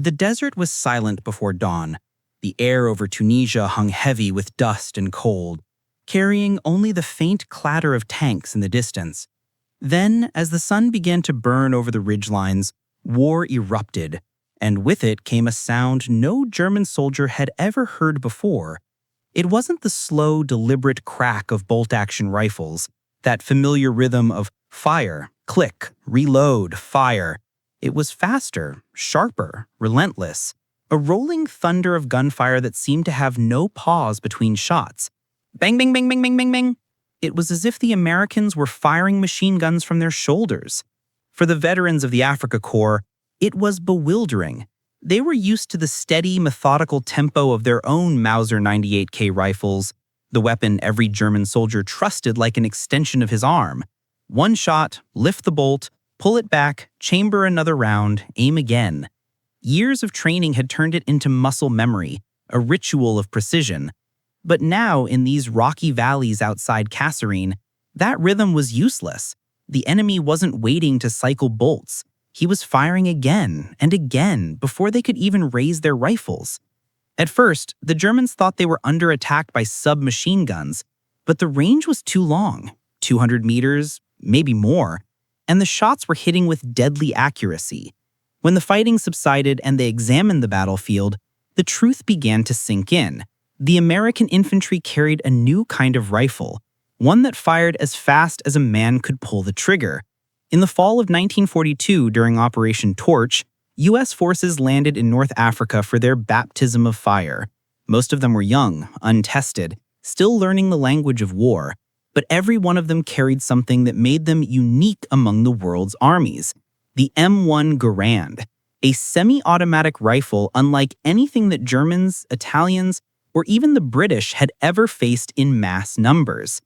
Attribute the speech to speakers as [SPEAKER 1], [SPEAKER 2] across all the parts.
[SPEAKER 1] The desert was silent before dawn. The air over Tunisia hung heavy with dust and cold, carrying only the faint clatter of tanks in the distance. Then, as the sun began to burn over the ridgelines, war erupted, and with it came a sound no German soldier had ever heard before. It wasn't the slow, deliberate crack of bolt-action rifles, that familiar rhythm of fire, click, reload, fire. It was faster, sharper, relentless, a rolling thunder of gunfire that seemed to have no pause between shots. Bang, bang, bang, bang, bang, bang, bang. It was as if the Americans were firing machine guns from their shoulders. For the veterans of the Africa Corps, it was bewildering. They were used to the steady, methodical tempo of their own Mauser 98K rifles, the weapon every German soldier trusted like an extension of his arm. One shot, lift the bolt, pull it back, chamber another round, aim again. Years of training had turned it into muscle memory, a ritual of precision. But now, in these rocky valleys outside Kasserine, that rhythm was useless. The enemy wasn't waiting to cycle bolts. He was firing again and again before they could even raise their rifles. At first, the Germans thought they were under attack by submachine guns, but the range was too long, 200 meters, maybe more, and the shots were hitting with deadly accuracy. When the fighting subsided and they examined the battlefield, the truth began to sink in. The American infantry carried a new kind of rifle, one that fired as fast as a man could pull the trigger. In the fall of 1942, during Operation Torch, U.S. forces landed in North Africa for their baptism of fire. Most of them were young, untested, still learning the language of war, but every one of them carried something that made them unique among the world's armies. The M1 Garand, a semi-automatic rifle unlike anything that Germans, Italians, or even the British had ever faced in mass numbers.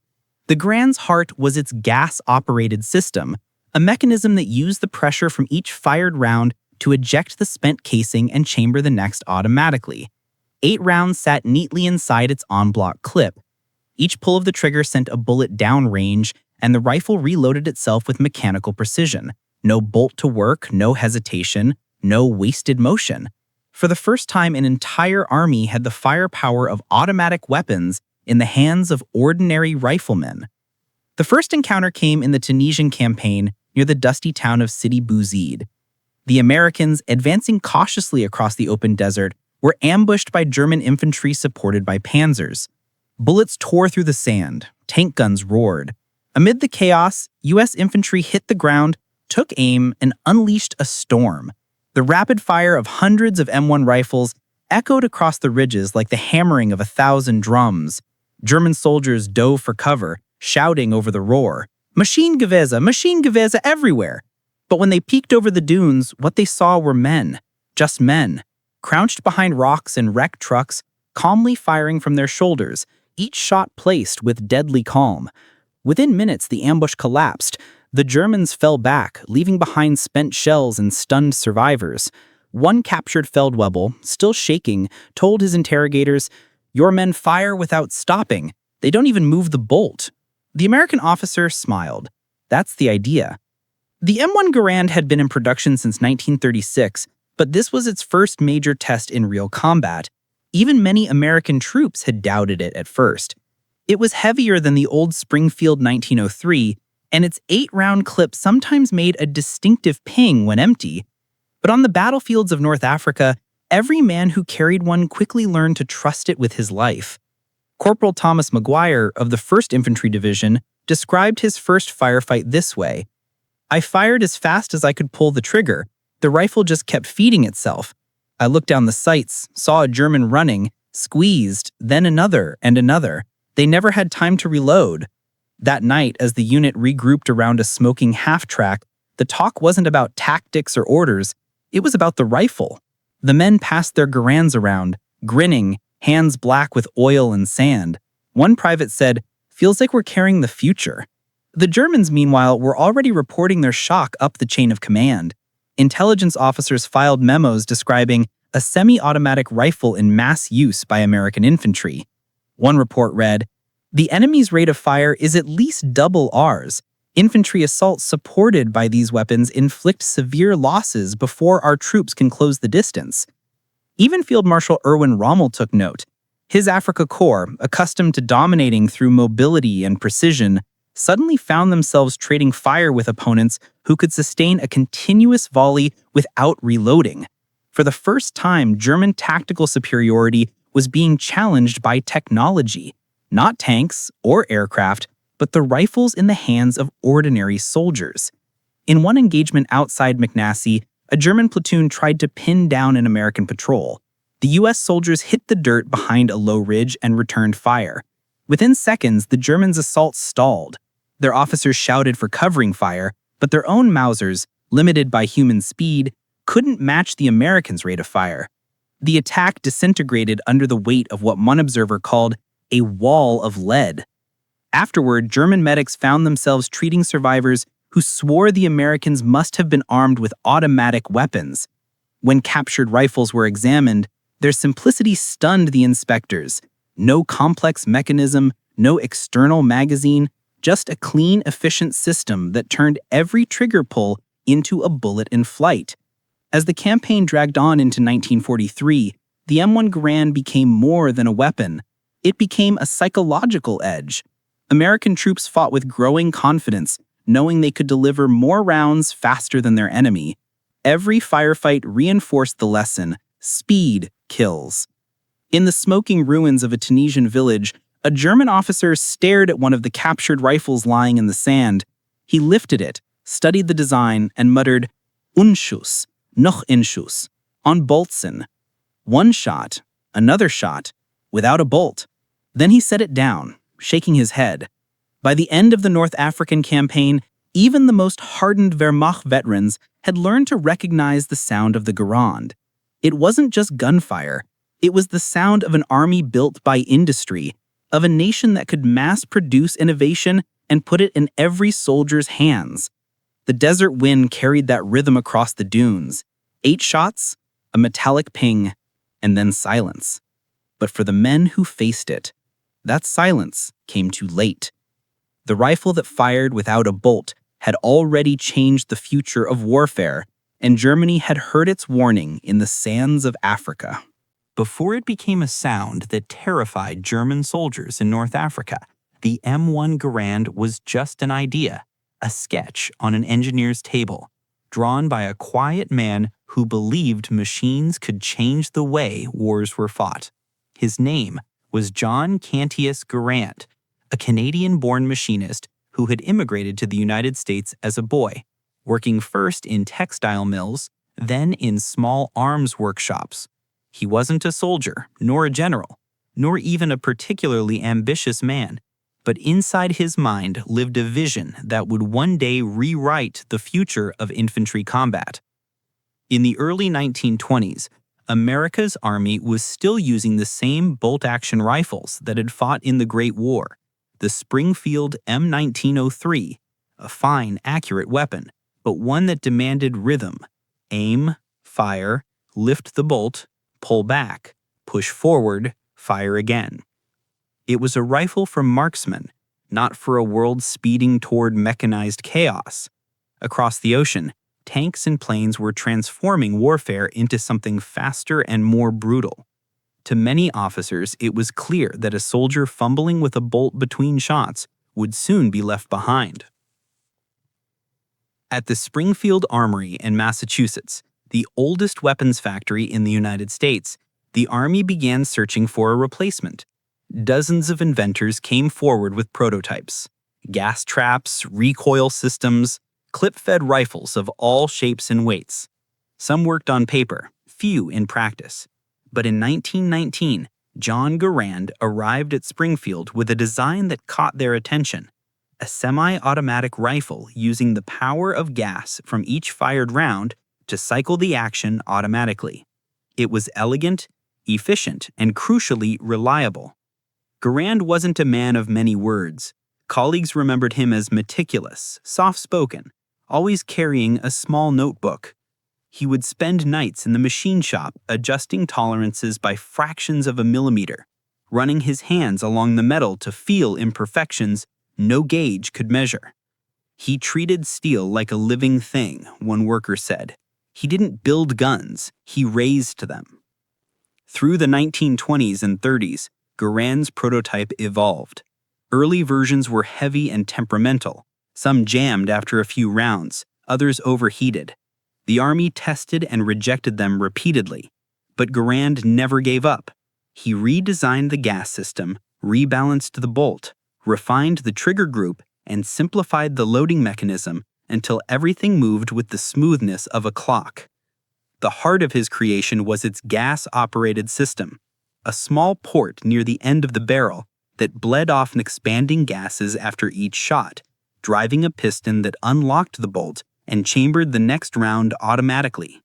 [SPEAKER 1] The Garand's heart was its gas-operated system, a mechanism that used the pressure from each fired round to eject the spent casing and chamber the next automatically. 8 rounds sat neatly inside its en-bloc clip. Each pull of the trigger sent a bullet downrange, and the rifle reloaded itself with mechanical precision. No bolt to work, no hesitation, no wasted motion. For the first time, an entire army had the firepower of automatic weapons in the hands of ordinary riflemen. The first encounter came in the Tunisian campaign near the dusty town of Sidi Bouzid. The Americans, advancing cautiously across the open desert, were ambushed by German infantry supported by panzers. Bullets tore through the sand, tank guns roared. Amid the chaos, U.S. infantry hit the ground, took aim, and unleashed a storm. The rapid fire of hundreds of M1 rifles echoed across the ridges like the hammering of 1,000 drums. German soldiers dove for cover, shouting over the roar, Maschinengewehre everywhere! But when they peeked over the dunes, what they saw were men, just men, crouched behind rocks and wrecked trucks, calmly firing from their shoulders, each shot placed with deadly calm. Within minutes, the ambush collapsed. The Germans fell back, leaving behind spent shells and stunned survivors. One captured Feldwebel, still shaking, told his interrogators, "Your men fire without stopping. They don't even move the bolt." The American officer smiled. That's the idea. The M1 Garand had been in production since 1936, but this was its first major test in real combat. Even many American troops had doubted it at first. It was heavier than the old Springfield 1903, and its 8-round clip sometimes made a distinctive ping when empty. But on the battlefields of North Africa, every man who carried one quickly learned to trust it with his life. Corporal Thomas Maguire of the 1st Infantry Division described his first firefight this way: "I fired as fast as I could pull the trigger. The rifle just kept feeding itself. I looked down the sights, saw a German running, squeezed, then another and another. They never had time to reload." That night, as the unit regrouped around a smoking half-track, the talk wasn't about tactics or orders, it was about the rifle. The men passed their Garands around, grinning, hands black with oil and sand. One private said, "Feels like we're carrying the future." The Germans, meanwhile, were already reporting their shock up the chain of command. Intelligence officers filed memos describing a semi-automatic rifle in mass use by American infantry. One report read, "The enemy's rate of fire is at least double ours. Infantry assaults supported by these weapons inflict severe losses before our troops can close the distance. Even Field Marshal Erwin Rommel took note. His Afrika Korps, accustomed to dominating through mobility and precision, suddenly found themselves trading fire with opponents who could sustain a continuous volley without reloading. For the first time, German tactical superiority was being challenged by technology, not tanks or aircraft, but the rifles in the hands of ordinary soldiers. In one engagement outside McNassey, a German platoon tried to pin down an American patrol. The U.S. soldiers hit the dirt behind a low ridge and returned fire. Within seconds, the Germans' assault stalled. Their officers shouted for covering fire, but their own Mausers, limited by human speed, couldn't match the Americans' rate of fire. The attack disintegrated under the weight of what one observer called a wall of lead. Afterward, German medics found themselves treating survivors who swore the Americans must have been armed with automatic weapons. When captured rifles were examined, their simplicity stunned the inspectors. No complex mechanism, no external magazine, just a clean, efficient system that turned every trigger pull into a bullet in flight. As the campaign dragged on into 1943, the M1 Garand became more than a weapon. It became a psychological edge. American troops fought with growing confidence, knowing they could deliver more rounds faster than their enemy. Every firefight reinforced the lesson: speed kills. In the smoking ruins of a Tunisian village, a German officer stared at one of the captured rifles lying in the sand. He lifted it, studied the design, and muttered, "Unschuss, noch ein Schuss," on Boltzen. One shot, another shot, without a bolt. Then he set it down, shaking his head. By the end of the North African campaign, even the most hardened Wehrmacht veterans had learned to recognize the sound of the Garand. It wasn't just gunfire. It was the sound of an army built by industry, of a nation that could mass-produce innovation and put it in every soldier's hands. The desert wind carried that rhythm across the dunes. 8 shots, a metallic ping, and then silence. But for the men who faced it, that silence came too late. The rifle that fired without a bolt had already changed the future of warfare, and Germany had heard its warning in the sands of Africa. Before it became a sound that terrified German soldiers in North Africa, the M1 Garand was just an idea, a sketch on an engineer's table, drawn by a quiet man who believed machines could change the way wars were fought. His name was John Cantius Garand, a Canadian-born machinist who had immigrated to the United States as a boy, working first in textile mills, then in small arms workshops. He wasn't a soldier, nor a general, nor even a particularly ambitious man, but inside his mind lived a vision that would one day rewrite the future of infantry combat. In the early 1920s, America's army was still using the same bolt-action rifles that had fought in the Great War, the Springfield M1903, a fine, accurate weapon, but one that demanded rhythm: aim, fire, lift the bolt, pull back, push forward, fire again. It was a rifle for marksmen, not for a world speeding toward mechanized chaos. Across the ocean, tanks and planes were transforming warfare into something faster and more brutal. To many officers, it was clear that a soldier fumbling with a bolt between shots would soon be left behind. At the Springfield Armory in Massachusetts, the oldest weapons factory in the United States, the Army began searching for a replacement. Dozens of inventors came forward with prototypes: gas traps, recoil systems, clip-fed rifles of all shapes and weights. Some worked on paper, few in practice. But in 1919, John Garand arrived at Springfield with a design that caught their attention: a semi-automatic rifle using the power of gas from each fired round to cycle the action automatically. It was elegant, efficient, and crucially reliable. Garand wasn't a man of many words. Colleagues remembered him as meticulous, soft-spoken, always carrying a small notebook. He would spend nights in the machine shop adjusting tolerances by fractions of a millimeter, running his hands along the metal to feel imperfections no gauge could measure. "He treated steel like a living thing," one worker said. "He didn't build guns, he raised them." Through the 1920s and 30s, Garand's prototype evolved. Early versions were heavy and temperamental. Some jammed after a few rounds, others overheated. The Army tested and rejected them repeatedly, but Garand never gave up. He redesigned the gas system, rebalanced the bolt, refined the trigger group, and simplified the loading mechanism until everything moved with the smoothness of a clock. The heart of his creation was its gas-operated system, a small port near the end of the barrel that bled off expanding gases after each shot, driving a piston that unlocked the bolt and chambered the next round automatically.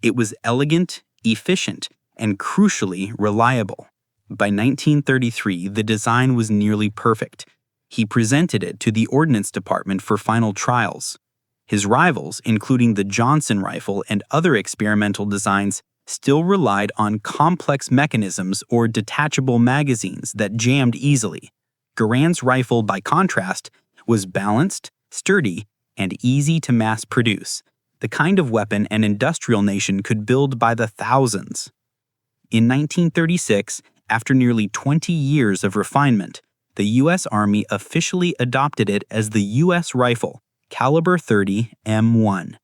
[SPEAKER 1] It was elegant, efficient, and crucially reliable. By 1933, the design was nearly perfect. He presented it to the Ordnance Department for final trials. His rivals, including the Johnson rifle and other experimental designs, still relied on complex mechanisms or detachable magazines that jammed easily. Garand's rifle, by contrast, was balanced, sturdy, and easy to mass produce, the kind of weapon an industrial nation could build by the thousands. In 1936, after nearly 20 years of refinement, the U.S. Army officially adopted it as the U.S. rifle, Caliber 30 M1.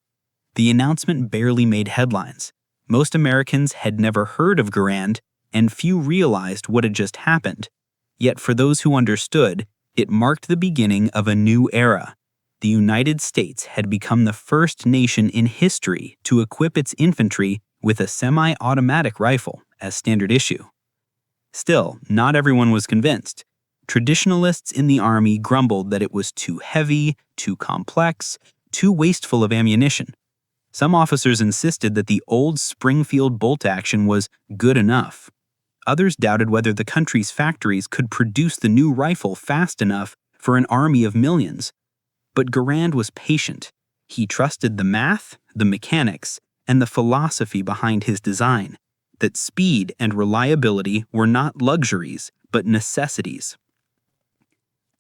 [SPEAKER 1] The announcement barely made headlines. Most Americans had never heard of Garand, and few realized what had just happened. Yet for those who understood, it marked the beginning of a new era. The United States had become the first nation in history to equip its infantry with a semi-automatic rifle as standard issue. Still, not everyone was convinced. Traditionalists in the Army grumbled that it was too heavy, too complex, too wasteful of ammunition. Some officers insisted that the old Springfield bolt action was good enough. Others doubted whether the country's factories could produce the new rifle fast enough for an army of millions. But Garand was patient. He trusted the math, the mechanics, and the philosophy behind his design, that speed and reliability were not luxuries, but necessities.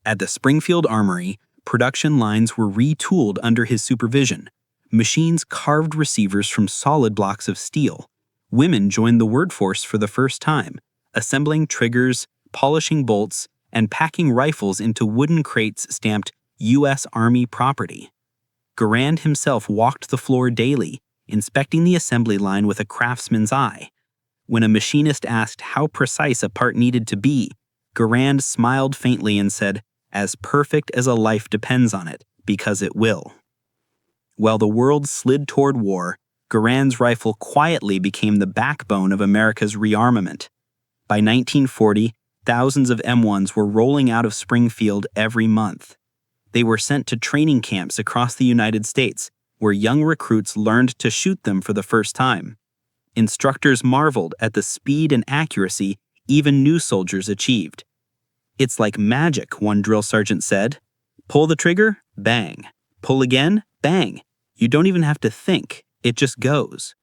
[SPEAKER 1] At the Springfield Armory, production lines were retooled under his supervision. Machines carved receivers from solid blocks of steel. Women joined the workforce for the first time, assembling triggers, polishing bolts, and packing rifles into wooden crates stamped U.S. Army property. Garand himself walked the floor daily, inspecting the assembly line with a craftsman's eye. When a machinist asked how precise a part needed to be, Garand smiled faintly and said, "As perfect as a life depends on it, because it will." While the world slid toward war, Garand's rifle quietly became the backbone of America's rearmament. By 1940, thousands of M1s were rolling out of Springfield every month. They were sent to training camps across the United States, where young recruits learned to shoot them for the first time. Instructors marveled at the speed and accuracy even new soldiers achieved. "It's like magic," one drill sergeant said. "Pull the trigger, bang. Pull again, bang. You don't even have to think, it just goes."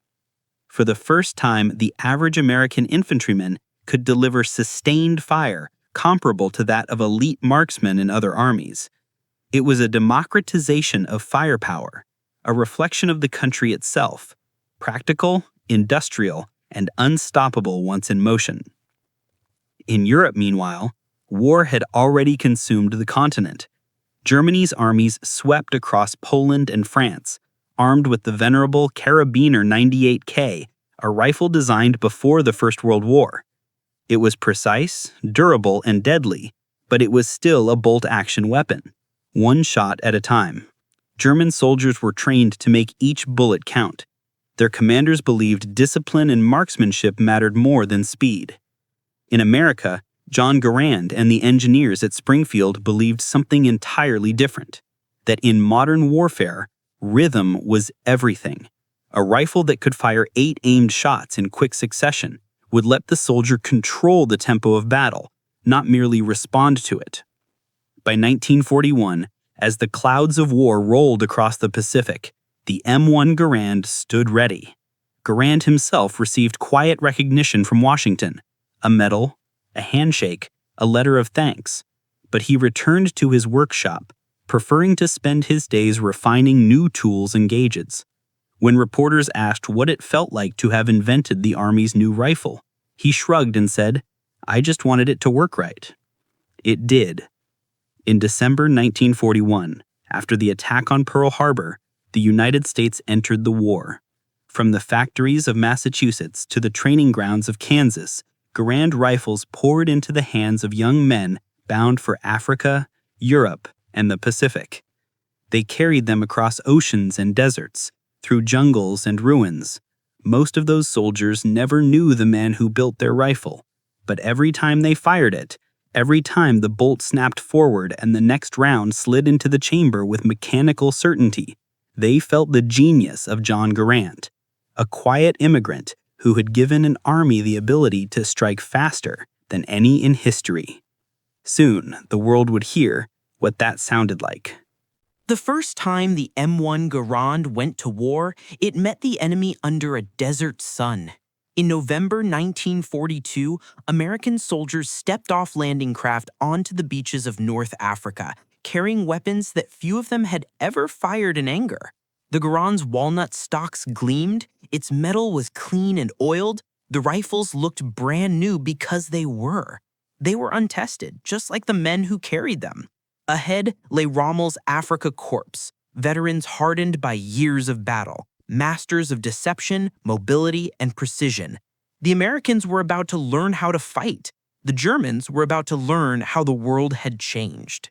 [SPEAKER 1] For the first time, the average American infantryman could deliver sustained fire comparable to that of elite marksmen in other armies. It was a democratization of firepower, a reflection of the country itself, practical, industrial, and unstoppable once in motion. In Europe, meanwhile, war had already consumed the continent. Germany's armies swept across Poland and France, armed with the venerable Karabiner 98K, a rifle designed before the First World War. It was precise, durable, and deadly, but it was still a bolt-action weapon, one shot at a time. German soldiers were trained to make each bullet count. Their commanders believed discipline and marksmanship mattered more than speed. In America, John Garand and the engineers at Springfield believed something entirely different, that in modern warfare, rhythm was everything. A rifle that could fire 8 aimed shots in quick succession would let the soldier control the tempo of battle, not merely respond to it. By 1941, as the clouds of war rolled across the Pacific, the M1 Garand stood ready. Garand himself received quiet recognition from Washington, a medal, a handshake, a letter of thanks, but he returned to his workshop,
[SPEAKER 2] preferring to spend his days refining new tools and gauges. When reporters asked what it felt like to have invented the Army's new rifle, he shrugged and said, "I just wanted it to work right." It did. In December 1941, after the attack on Pearl Harbor, the United States entered the war. From the factories of Massachusetts to the training grounds of Kansas, Garand rifles poured into the hands of young men bound for Africa, Europe, and the Pacific. They carried them across oceans and deserts, through jungles and ruins. Most of those soldiers never knew the man who built their rifle, but every time they fired it, every time the bolt snapped forward and the next round slid into the chamber with mechanical certainty, they felt the genius of John Garand, a quiet immigrant who had given an army the ability to strike faster than any in history. Soon, the world would hear what that sounded like.
[SPEAKER 1] The first time the M1 Garand went to war, it met the enemy under a desert sun. In November 1942, American soldiers stepped off landing craft onto the beaches of North Africa, carrying weapons that few of them had ever fired in anger. The Garand's walnut stocks gleamed, its metal was clean and oiled, the rifles looked brand new because they were. They were untested, just like the men who carried them. Ahead lay Rommel's Afrika Korps, veterans hardened by years of battle, masters of deception, mobility, and precision. The Americans were about to learn how to fight. The Germans were about to learn how the world had changed.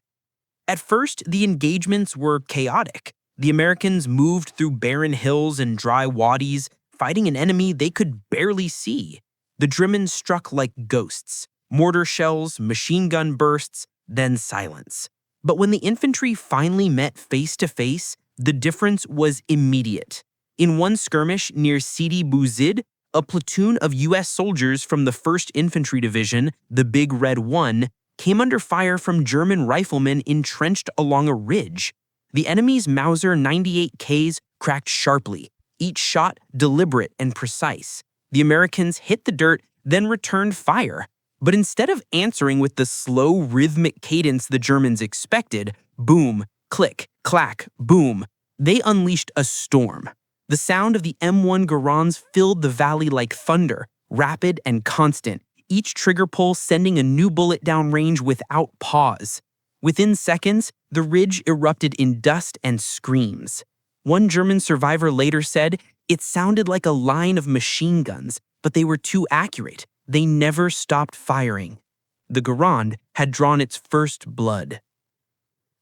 [SPEAKER 1] At first, the engagements were chaotic. The Americans moved through barren hills and dry wadis, fighting an enemy they could barely see. The Germans struck like ghosts, mortar shells, machine gun bursts, then silence. But when the infantry finally met face to face, the difference was immediate. In one skirmish near Sidi Bouzid, a platoon of U.S. soldiers from the 1st Infantry Division, the Big Red One, came under fire from German riflemen entrenched along a ridge. The enemy's Mauser 98Ks cracked sharply, each shot deliberate and precise. The Americans hit the dirt, then returned fire. But instead of answering with the slow, rhythmic cadence the Germans expected, boom, click, clack, boom, they unleashed a storm. The sound of the M1 Garands filled the valley like thunder, rapid and constant, each trigger pull sending a new bullet down range without pause. Within seconds, the ridge erupted in dust and screams. One German survivor later said, "It sounded like a line of machine guns, but they were too accurate. They never stopped firing." The Garand had drawn its first blood.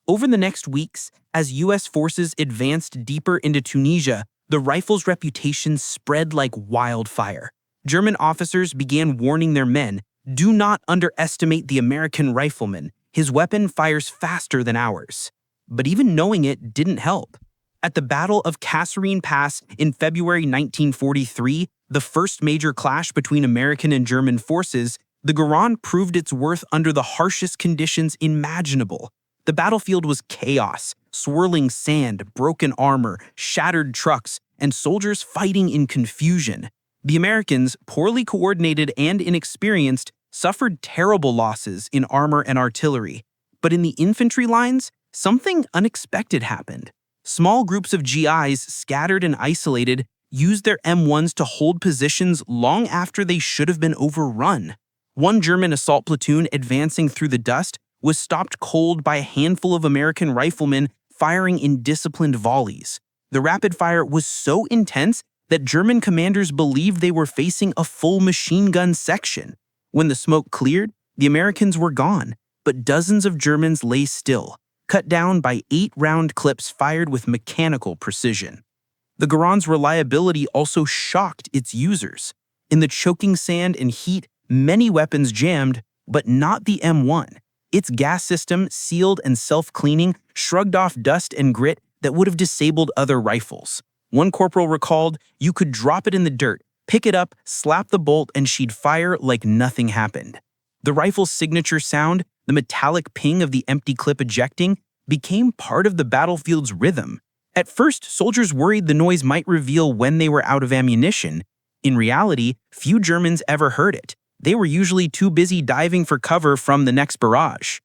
[SPEAKER 1] Over the next weeks, as U.S. forces advanced deeper into Tunisia, the rifle's reputation spread like wildfire. German officers began warning their men, "Do not underestimate the American rifleman. His weapon fires faster than ours." But even knowing it didn't help. At the Battle of Kasserine Pass in February 1943, the first major clash between American and German forces, the Garand proved its worth under the harshest conditions imaginable. The battlefield was chaos, swirling sand, broken armor, shattered trucks, and soldiers fighting in confusion. The Americans, poorly coordinated and inexperienced, suffered terrible losses in armor and artillery. But in the infantry lines, something unexpected happened. Small groups of GIs, scattered and isolated, used their M1s to hold positions long after they should have been overrun. One German assault platoon advancing through the dust was stopped cold by a handful of American riflemen firing in disciplined volleys. The rapid fire was so intense that German commanders believed they were facing a full machine gun section. When the smoke cleared, the Americans were gone, but dozens of Germans lay still, cut down by 8-round clips fired with mechanical precision. The Garand's reliability also shocked its users. In the choking sand and heat, many weapons jammed, but not the M1. Its gas system, sealed and self-cleaning, shrugged off dust and grit that would have disabled other rifles. One corporal recalled, "You could drop it in the dirt, pick it up, slap the bolt, and she'd fire like nothing happened." The rifle's signature sound, the metallic ping of the empty clip ejecting, became part of the battlefield's rhythm. At first, soldiers worried the noise might reveal when they were out of ammunition. In reality, few Germans ever heard it. They were usually too busy diving for cover from the next barrage.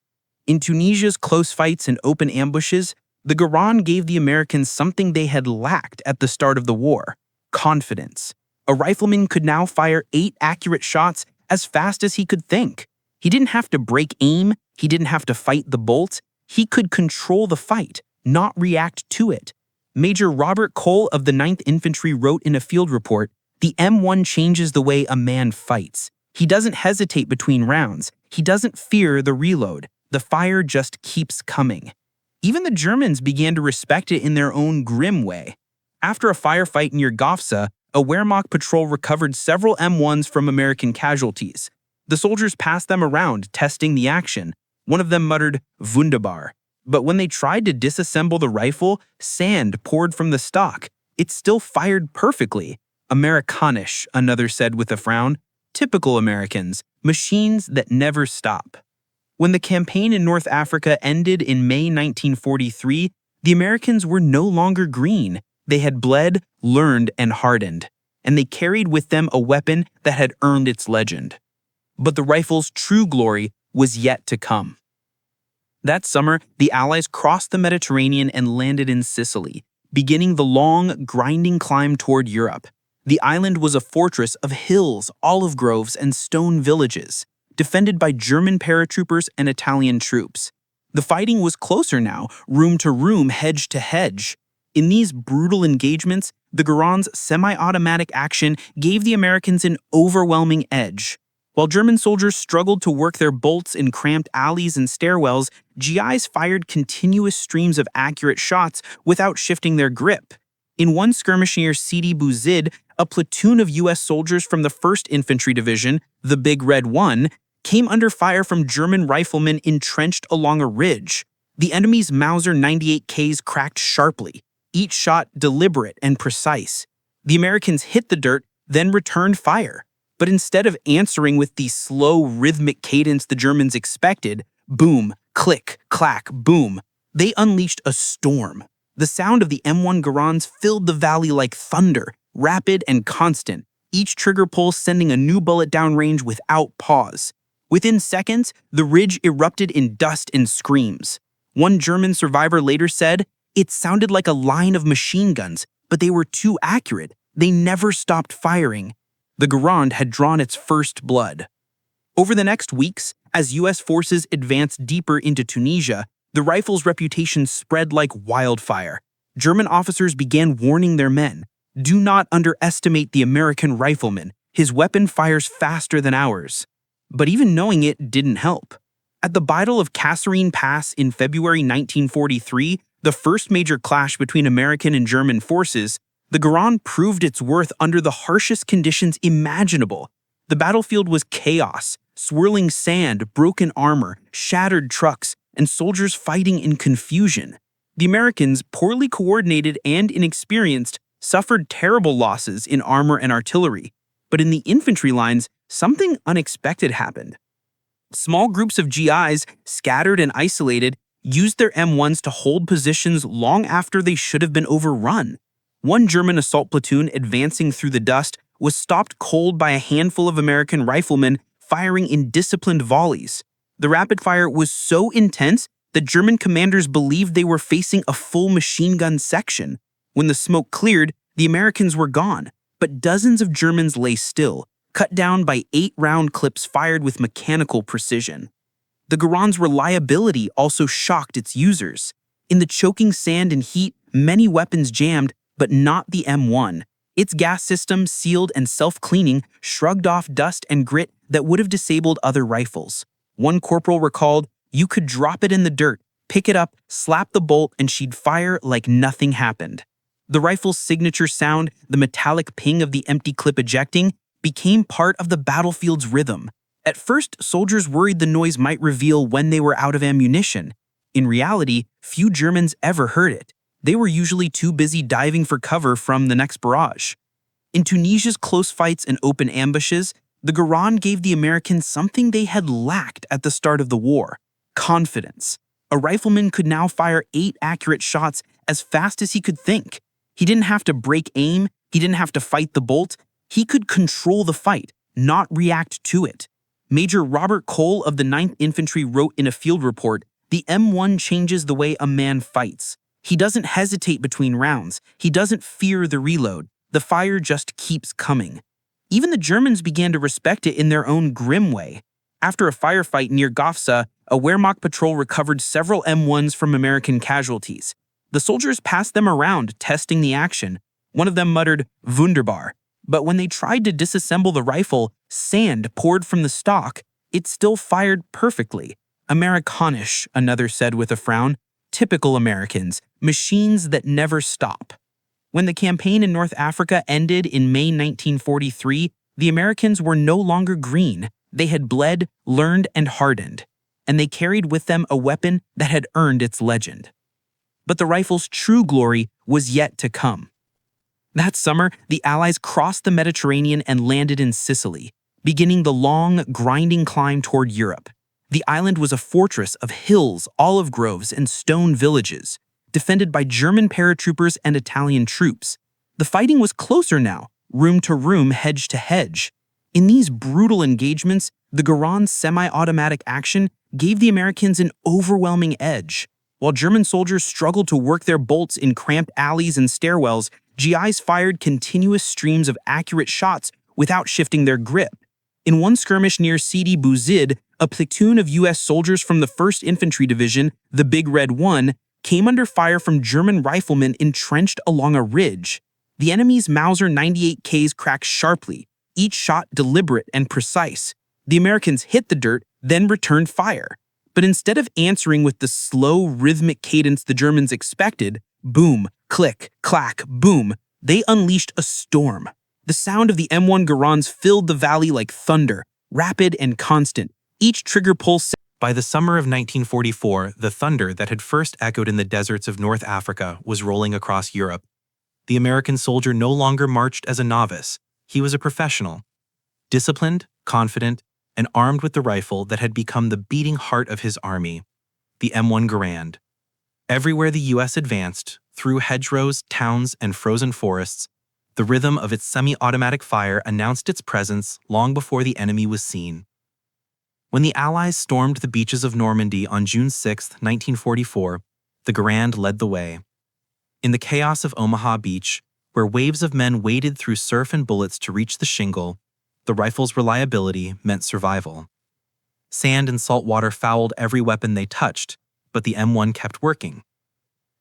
[SPEAKER 3] In Tunisia's close fights and open ambushes, the Garand gave the Americans something they had lacked at the start of the war: confidence. A rifleman could now fire 8 accurate shots as fast as he could think. He didn't have to break aim, he didn't have to fight the bolt, he could control the fight, not react to it. Major Robert Cole of the 9th Infantry wrote in a field report, "The M1 changes the way a man fights. He doesn't hesitate between rounds. He doesn't fear the reload. The fire just keeps coming." Even the Germans began to respect it in their own grim way. After a firefight near Gafsa, a Wehrmacht patrol recovered several M1s from American casualties. The soldiers passed them around, testing the action. One of them muttered, "Wunderbar." But when they tried to disassemble the rifle, sand poured from the stock. It still fired perfectly. "Amerikanisch," another said with a frown. "Typical Americans, machines that never stop." When the campaign in North Africa ended in May 1943, the Americans were no longer green. They had bled, learned, and hardened. And they carried with them a weapon that had earned its legend. But the rifle's true glory was yet to come. That summer, the Allies crossed the Mediterranean and landed in Sicily, beginning the long, grinding climb toward Europe. The island was a fortress of hills, olive groves, and stone villages, defended by German paratroopers and Italian troops. The fighting was closer now, room to room, hedge to hedge. In these brutal engagements, the Garand's semi-automatic action gave the Americans an overwhelming edge. While German soldiers struggled to work their bolts in cramped alleys and stairwells, GIs fired continuous streams of accurate shots without shifting their grip. In one skirmish near Sidi Bouzid, a platoon of U.S. soldiers from the 1st Infantry Division, the Big Red One, came under fire from German riflemen entrenched along a ridge. The enemy's Mauser 98Ks cracked sharply, each shot deliberate and precise. The Americans hit the dirt, then returned fire. But instead of answering with the slow, rhythmic cadence the Germans expected, boom, click, clack, boom, they unleashed a storm. The sound of the M1 Garands filled the valley like thunder, rapid and constant, each trigger pull sending a new bullet downrange without pause. Within seconds, the ridge erupted in dust and screams. One German survivor later said, "It sounded like a line of machine guns, but they were too accurate. They never stopped firing." The Garand had drawn its first blood. Over the next weeks, as U.S. forces advanced deeper into Tunisia, the rifle's reputation spread like wildfire. German officers began warning their men, "Do not underestimate the American rifleman. His weapon fires faster than ours." But even knowing it didn't help. At the Battle of Kasserine Pass in February 1943, the first major clash between American and German forces, the Garand proved its worth under the harshest conditions imaginable. The battlefield was chaos, swirling sand, broken armor, shattered trucks, and soldiers fighting in confusion. The Americans, poorly coordinated and inexperienced, suffered terrible losses in armor and artillery. But in the infantry lines, something unexpected happened. Small groups of GIs, scattered and isolated, used their M1s to hold positions long after they should have been overrun. One German assault platoon advancing through the dust was stopped cold by a handful of American riflemen firing in disciplined volleys. The rapid fire was so intense that German commanders believed they were facing a full machine gun section. When the smoke cleared, the Americans were gone, but dozens of Germans lay still, cut down by 8-round clips fired with mechanical precision. The Garand's reliability also shocked its users. In the choking sand and heat, many weapons jammed, but not the M1. Its gas system, sealed and self-cleaning, shrugged off dust and grit that would have disabled other rifles. One corporal recalled, "You could drop it in the dirt, pick it up, slap the bolt, and she'd fire like nothing happened." The rifle's signature sound, the metallic ping of the empty clip ejecting, became part of the battlefield's rhythm. At first, soldiers worried the noise might reveal when they were out of ammunition. In reality, few Germans ever heard it. They were usually too busy diving for cover from the next barrage. In Tunisia's close fights and open ambushes, the Garand gave the Americans something they had lacked at the start of the war: confidence. A rifleman could now fire 8 accurate shots as fast as he could think. He didn't have to break aim, he didn't have to fight the bolt. He could control the fight, not react to it. Major Robert Cole of the 9th Infantry wrote in a field report, The M1 changes the way a man fights. He doesn't hesitate between rounds. He doesn't fear the reload. The fire just keeps coming. Even the Germans began to respect it in their own grim way. After a firefight near Gafsa, a Wehrmacht patrol recovered several M1s from American casualties. The soldiers passed them around, testing the action. One of them muttered, "Wunderbar." But when they tried to disassemble the rifle, sand poured from the stock. It still fired perfectly. Amerikanisch, another said with a frown. Typical Americans, machines that never stop. When the campaign in North Africa ended in May 1943, the Americans were no longer green. They had bled, learned, and hardened. And they carried with them a weapon that had earned its legend. But the rifle's true glory was yet to come. That summer, the Allies crossed the Mediterranean and landed in Sicily, beginning the long, grinding climb toward Europe. The island was a fortress of hills, olive groves, and stone villages, defended by German paratroopers and Italian troops. The fighting was closer now, room to room, hedge to hedge. In these brutal engagements, the Garand's semi-automatic action gave the Americans an overwhelming edge. While German soldiers struggled to work their bolts in cramped alleys and stairwells, GIs fired continuous streams of accurate shots without shifting their grip. In one skirmish near Sidi Bouzid, a platoon of U.S. soldiers from the 1st Infantry Division, the Big Red One, came under fire from German riflemen entrenched along a ridge. The enemy's Mauser 98Ks cracked sharply, each shot deliberate and precise. The Americans hit the dirt, then returned fire. But instead of answering with the slow, rhythmic cadence the Germans expected, boom, click, clack, boom, they unleashed a storm. The sound of the M1 Garands filled the valley like thunder, rapid and constant. Each trigger pull.
[SPEAKER 1] By the summer of 1944, the thunder that had first echoed in the deserts of North Africa was rolling across Europe. The American soldier no longer marched as a novice. He was a professional. Disciplined, confident, and armed with the rifle that had become the beating heart of his army, the M1 Garand. Everywhere the U.S. advanced, through hedgerows, towns, and frozen forests, the rhythm of its semi-automatic fire announced its presence long before the enemy was seen. When the Allies stormed the beaches of Normandy on June 6, 1944, the Garand led the way. In the chaos of Omaha Beach, where waves of men waded through surf and bullets to reach the shingle, the rifle's reliability meant survival. Sand and salt water fouled every weapon they touched, but the M1 kept working.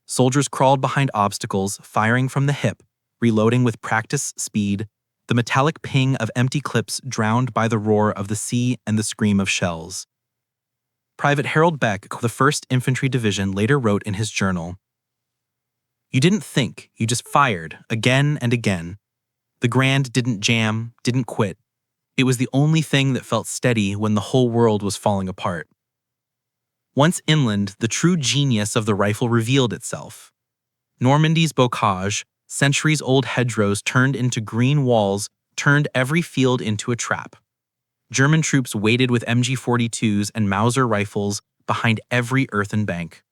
[SPEAKER 1] Soldiers crawled behind obstacles, firing from the hip, reloading with practice speed, the metallic ping of empty clips drowned by the roar of the sea and the scream of shells. Private Harold Beck of the 1st Infantry Division later wrote in his journal, "You didn't think, you just fired, again and again. The Garand didn't jam, didn't quit. It was the only thing that felt steady when the whole world was falling apart." Once inland, the true genius of the rifle revealed itself. Normandy's bocage, centuries-old hedgerows turned into green walls, turned every field into a trap. German troops waited with MG-42s and Mauser rifles behind every earthen bank.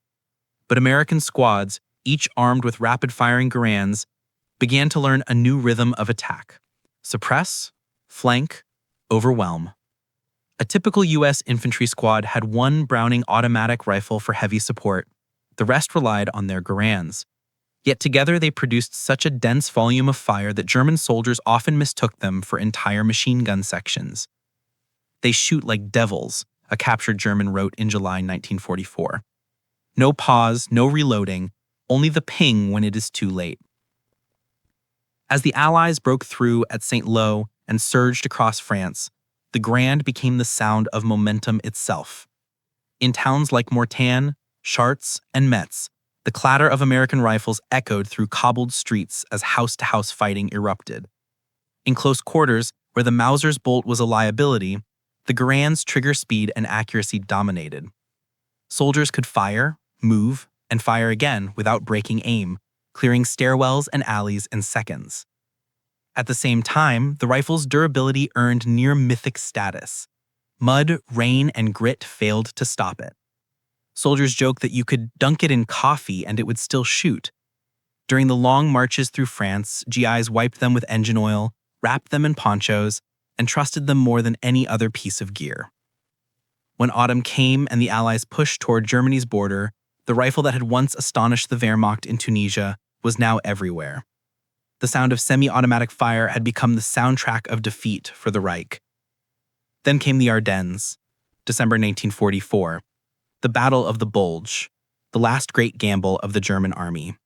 [SPEAKER 1] But American squads, each armed with rapid-firing Garands, began to learn a new rhythm of attack: suppress, flank, overwhelm. A typical U.S. infantry squad had one Browning automatic rifle for heavy support. The rest relied on their Garands. Yet together they produced such a dense volume of fire that German soldiers often mistook them for entire machine gun sections. "They shoot like devils," a captured German wrote in July 1944. No pause, no reloading, only the ping when it is too late. As the Allies broke through at Saint-Lô and surged across France, the Garand became the sound of momentum itself. In towns like Mortain, Chartres, and Metz, the clatter of American rifles echoed through cobbled streets as house-to-house fighting erupted. In close quarters, where the Mauser's bolt was a liability, the Garand's trigger speed and accuracy dominated. Soldiers could fire, move, and fire again without breaking aim, clearing stairwells and alleys in seconds. At the same time, the rifle's durability earned near-mythic status. Mud, rain, and grit failed to stop it. Soldiers joked that you could dunk it in coffee and it would still shoot. During the long marches through France, GIs wiped them with engine oil, wrapped them in ponchos, and trusted them more than any other piece of gear. When autumn came and the Allies pushed toward Germany's border, the rifle that had once astonished the Wehrmacht in Tunisia was now everywhere. The sound of semi-automatic fire had become the soundtrack of defeat for the Reich. Then came the Ardennes, December 1944, the Battle of the Bulge, the last great gamble of the German army.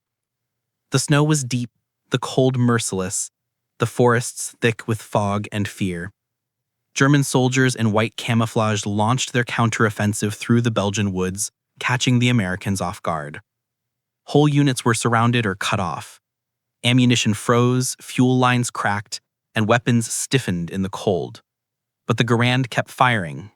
[SPEAKER 1] The snow was deep, the cold merciless, the forests thick with fog and fear. German soldiers in white camouflage launched their counteroffensive through the Belgian woods, catching the Americans off guard. Whole units were surrounded or cut off. Ammunition froze, fuel lines cracked, and weapons stiffened in the cold. But the Garand kept firing.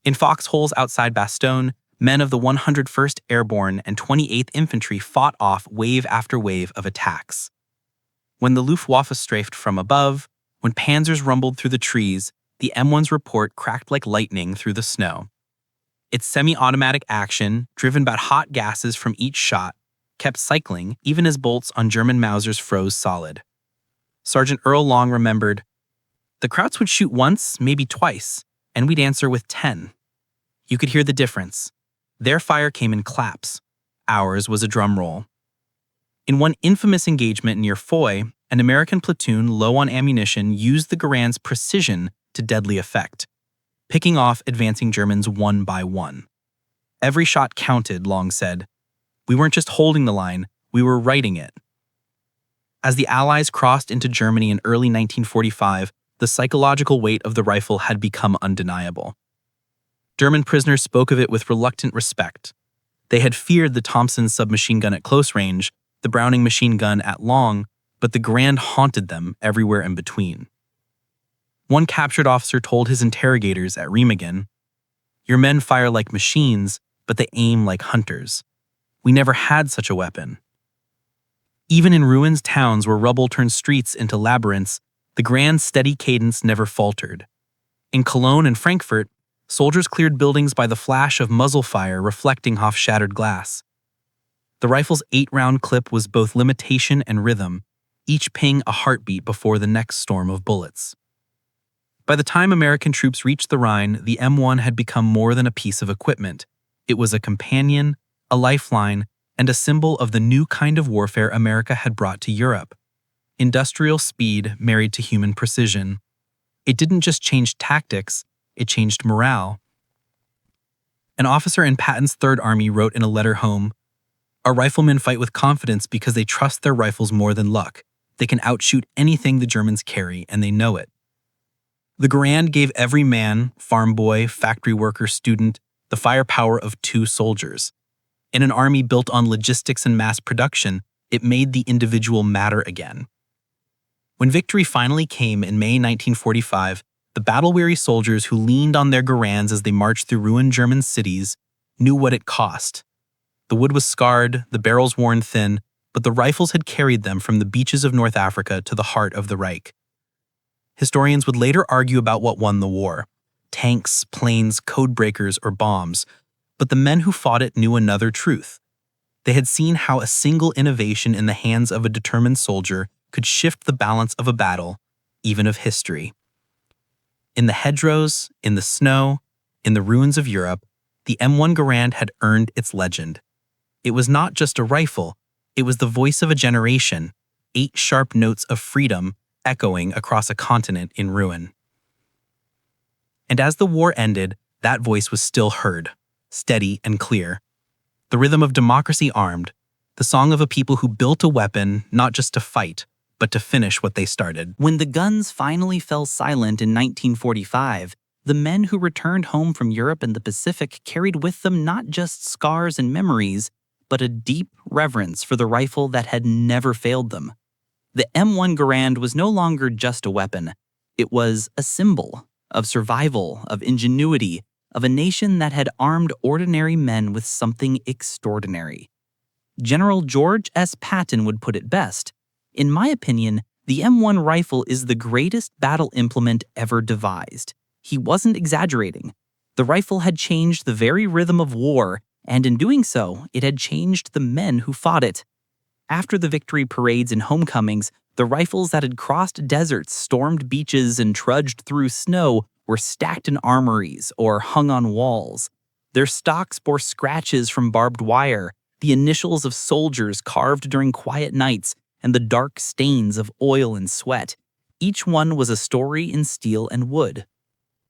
[SPEAKER 1] In foxholes outside Bastogne, men of the 101st Airborne and 28th Infantry fought off wave after wave of attacks. When the Luftwaffe strafed from above, when panzers rumbled through the trees, the M1's report cracked like lightning through the snow. Its semi-automatic action, driven by hot gases from each shot, kept cycling even as bolts on German Mausers froze solid. Sergeant Earl Long remembered, "The Krauts would shoot once, maybe twice, and we'd answer with 10. You could hear the difference. Their fire came in claps. Ours was a drum roll." In one infamous engagement near Foy, an American platoon low on ammunition used the Garand's precision to deadly effect, picking off advancing Germans one by one. Every shot counted, Long said. We weren't just holding the line, we were writing it. As the Allies crossed into Germany in early 1945, the psychological weight of the rifle had become undeniable. German prisoners spoke of it with reluctant respect. They had feared the Thompson submachine gun at close range, the Browning machine gun at long, but the Garand haunted them everywhere in between. One captured officer told his interrogators at Remagen, "Your men fire like machines, but they aim like hunters. We never had such a weapon." Even in ruined towns where rubble turned streets into labyrinths, the Garand's steady cadence never faltered. In Cologne and Frankfurt, soldiers cleared buildings by the flash of muzzle fire reflecting off shattered glass. The rifle's 8-round clip was both limitation and rhythm, each ping a heartbeat before the next storm of bullets. By the time American troops reached the Rhine, the M1 had become more than a piece of equipment. It was a companion, a lifeline, and a symbol of the new kind of warfare America had brought to Europe. Industrial speed married to human precision. It didn't just change tactics, it changed morale. An officer in Patton's Third Army wrote in a letter home, "Our riflemen fight with confidence because they trust their rifles more than luck. They can outshoot anything the Germans carry, and they know it." The Garand gave every man, farm boy, factory worker, student, the firepower of 2 soldiers. In an army built on logistics and mass production, it made the individual matter again. When victory finally came in May 1945, the battle-weary soldiers who leaned on their Garands as they marched through ruined German cities knew what it cost. The wood was scarred, the barrels worn thin, but the rifles had carried them from the beaches of North Africa to the heart of the Reich. Historians would later argue about what won the war: tanks, planes, code breakers, or bombs, but the men who fought it knew another truth. They had seen how a single innovation in the hands of a determined soldier could shift the balance of a battle, even of history. In the hedgerows, in the snow, in the ruins of Europe, the M1 Garand had earned its legend. It was not just a rifle, it was the voice of a generation, 8 sharp notes of freedom echoing across a continent in ruin. And as the war ended, that voice was still heard, steady and clear. The rhythm of democracy armed, the song of a people who built a weapon not just to fight, but to finish what they started. When the guns finally fell silent in 1945, the men who returned home from Europe and the Pacific carried with them not just scars and memories, but a deep reverence for the rifle that had never failed them. The M1 Garand was no longer just a weapon. It was a symbol of survival, of ingenuity, of a nation that had armed ordinary men with something extraordinary. General George S. Patton would put it best. In my opinion, the M1 rifle is the greatest battle implement ever devised. He wasn't exaggerating. The rifle had changed the very rhythm of war, and in doing so, it had changed the men who fought it. After the victory parades and homecomings, the rifles that had crossed deserts, stormed beaches, and trudged through snow were stacked in armories or hung on walls. Their stocks bore scratches from barbed wire, the initials of soldiers carved during quiet nights, and the dark stains of oil and sweat. Each one was a story in steel and wood.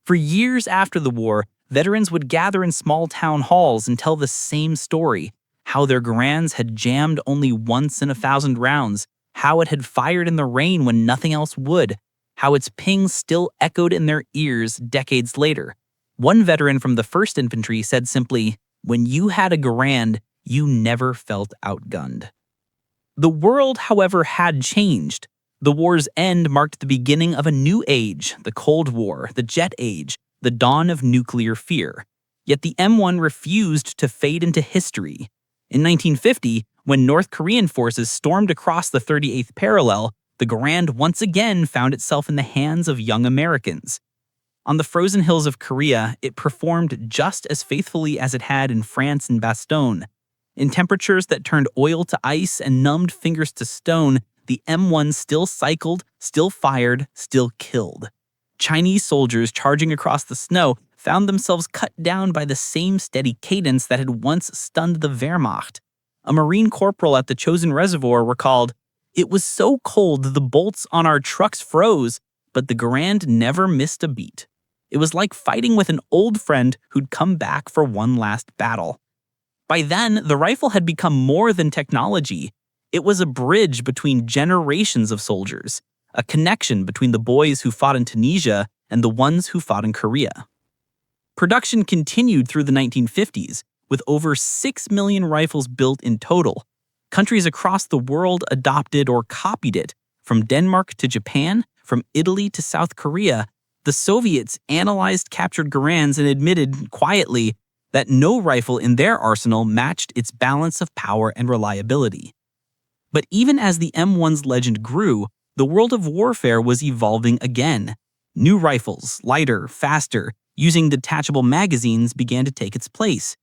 [SPEAKER 1] For years after the war, veterans would gather in small town halls and tell the same story: how their Garands had jammed only once in 1,000 rounds, how it had fired in the rain when nothing else would, how its pings still echoed in their ears decades later. One veteran from the 1st Infantry said simply, "When you had a Garand, you never felt outgunned." The world, however, had changed. The war's end marked the beginning of a new age, the Cold War, the Jet Age, the dawn of nuclear fear. Yet the M1 refused to fade into history. In 1950, when North Korean forces stormed across the 38th parallel, the Garand once again found itself in the hands of young Americans. On the frozen hills of Korea, it performed just as faithfully as it had in France and Bastogne. In temperatures that turned oil to ice and numbed fingers to stone, the M1 still cycled, still fired, still killed. Chinese soldiers charging across the snow found themselves cut down by the same steady cadence that had once stunned the Wehrmacht. A Marine corporal at the Chosin Reservoir recalled, "It was so cold the bolts on our trucks froze, but the Garand never missed a beat. It was like fighting with an old friend who'd come back for one last battle." By then, the rifle had become more than technology. It was a bridge between generations of soldiers, a connection between the boys who fought in Tunisia and the ones who fought in Korea. Production continued through the 1950s, with over 6 million rifles built in total. Countries across the world adopted or copied it, from Denmark to Japan, from Italy to South Korea. The Soviets analyzed captured Garands and admitted, quietly, that no rifle in their arsenal matched its balance of power and reliability. But even as the M1's legend grew, the world of warfare was evolving again. New rifles, lighter, faster, using detachable magazines, began to take its place.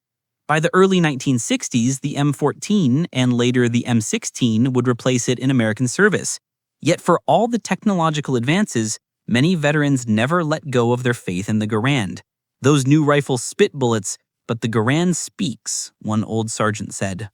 [SPEAKER 1] By the early 1960s, the M14 and later the M16 would replace it in American service. Yet for all the technological advances, many veterans never let go of their faith in the Garand. Those new rifles spit bullets, but the Garand speaks, one old sergeant said.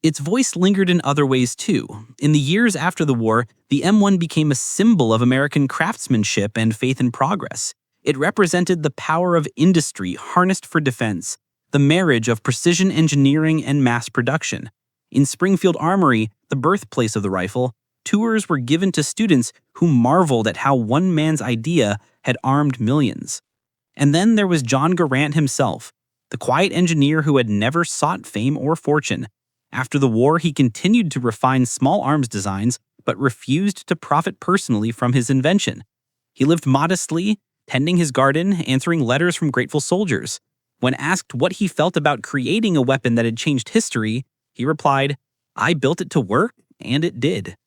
[SPEAKER 1] Its voice lingered in other ways too. In the years after the war, the M1 became a symbol of American craftsmanship and faith in progress. It represented the power of industry harnessed for defense, the marriage of precision engineering and mass production. In Springfield Armory, the birthplace of the rifle, tours were given to students who marveled at how one man's idea had armed millions. And then there was John Garand himself, the quiet engineer who had never sought fame or fortune. After the war, he continued to refine small arms designs, but refused to profit personally from his invention. He lived modestly, tending his garden, answering letters from grateful soldiers. When asked what he felt about creating a weapon that had changed history, he replied, "I built it to work, and it did."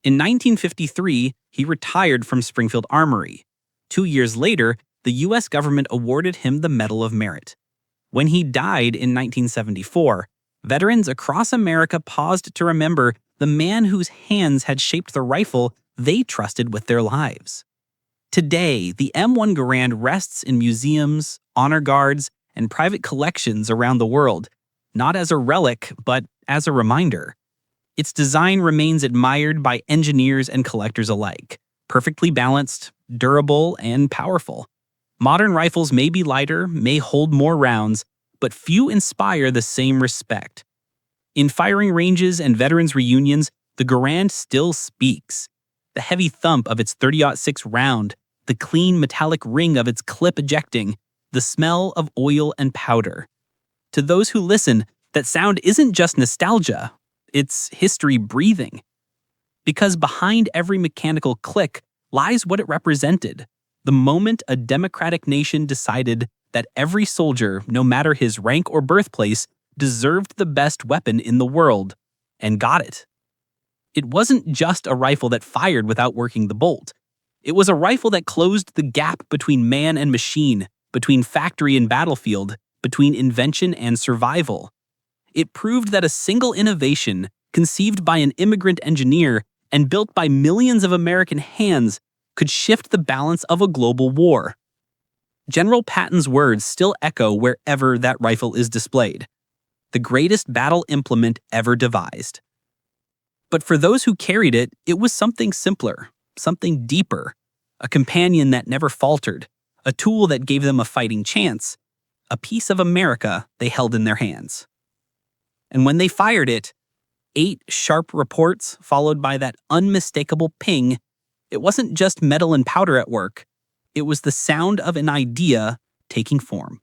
[SPEAKER 1] In 1953, he retired from Springfield Armory. 2 years later, the U.S. government awarded him the Medal of Merit. When he died in 1974, veterans across America paused to remember the man whose hands had shaped the rifle they trusted with their lives. Today, the M1 Garand rests in museums, honor guards, and private collections around the world, not as a relic, but as a reminder. Its design remains admired by engineers and collectors alike, perfectly balanced, durable, and powerful. Modern rifles may be lighter, may hold more rounds, but few inspire the same respect. In firing ranges and veterans reunions, the Garand still speaks. The heavy thump of its .30-06 round, the clean metallic ring of its clip ejecting, the smell of oil and powder. To those who listen, that sound isn't just nostalgia, it's history breathing. Because behind every mechanical click lies what it represented, the moment a democratic nation decided that every soldier, no matter his rank or birthplace, deserved the best weapon in the world, and got it. It wasn't just a rifle that fired without working the bolt. It was a rifle that closed the gap between man and machine, between factory and battlefield, between invention and survival. It proved that a single innovation, conceived by an immigrant engineer and built by millions of American hands,
[SPEAKER 2] could shift the balance of a global war. General Patton's words still echo wherever that rifle is displayed. The greatest battle implement ever devised. But for those who carried it, it was something simpler, something deeper, a companion that never faltered, a tool that gave them a fighting chance, a piece of America they held in their hands. And when they fired it, 8 sharp reports followed by that unmistakable ping, it wasn't just metal and powder at work. It was the sound of an idea taking form.